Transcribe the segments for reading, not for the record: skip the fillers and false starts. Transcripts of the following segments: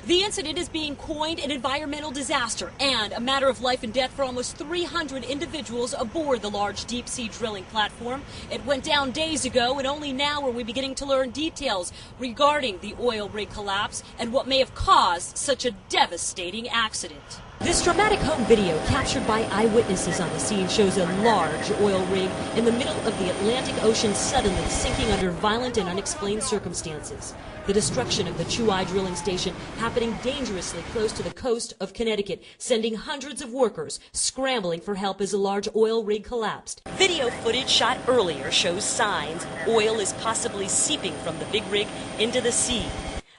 The incident is being coined an environmental disaster and a matter of life and death for almost 300 individuals aboard the large deep-sea drilling platform. It went down days ago, and only now are we beginning to learn details regarding the oil rig collapse and what may have caused such a devastating accident. This dramatic home video captured by eyewitnesses on the scene shows a large oil rig in the middle of the Atlantic Ocean suddenly sinking under violent and unexplained circumstances. The destruction of the Chuai drilling station happening dangerously close to the coast of Connecticut, sending hundreds of workers scrambling for help as a large oil rig collapsed. Video footage shot earlier shows signs oil is possibly seeping from the big rig into the sea.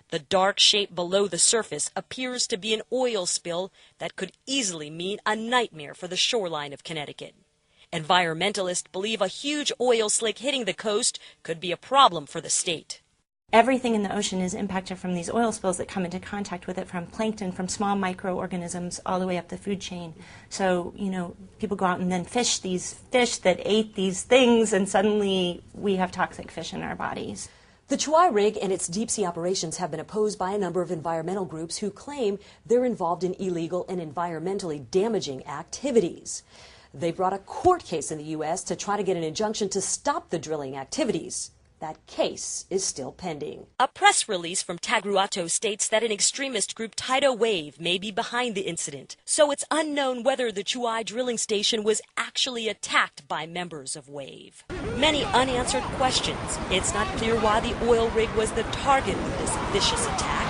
The dark shape below the surface appears to be an oil spill that could easily mean a nightmare for the shoreline of Connecticut. Environmentalists believe a huge oil slick hitting the coast could be a problem for the state. Everything in the ocean is impacted from these oil spills that come into contact with it, from plankton, from small microorganisms, all the way up the food chain. So, people go out and then fish these fish that ate these things, and suddenly we have toxic fish in our bodies. The Chuai rig and its deep-sea operations have been opposed by a number of environmental groups who claim they're involved in illegal and environmentally damaging activities. They brought a court case in the U.S. to try to get an injunction to stop the drilling activities. That case is still pending. A press release from Tagruato states that an extremist group Tidal Wave may be behind the incident, so it's unknown whether the Chuai drilling station was actually attacked by members of Wave. Many unanswered questions. It's not clear why the oil rig was the target of this vicious attack.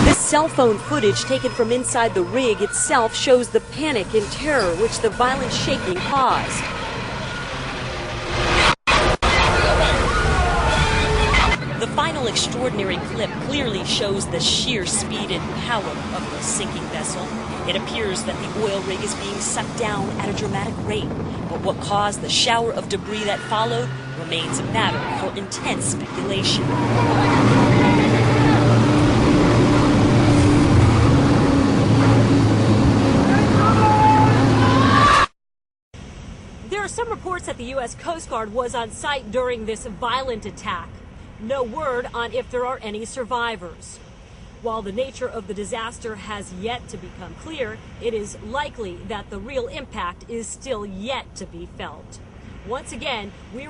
This cell phone footage taken from inside the rig itself shows the panic and terror which the violent shaking caused. The final extraordinary clip clearly shows the sheer speed and power of the sinking vessel. It appears that the oil rig is being sucked down at a dramatic rate, but what caused the shower of debris that followed remains a matter for intense speculation. There are some reports that the U.S. Coast Guard was on site during this violent attack. No word on if there are any survivors. While the nature of the disaster has yet to become clear, it is likely that the real impact is still yet to be felt. Once again, we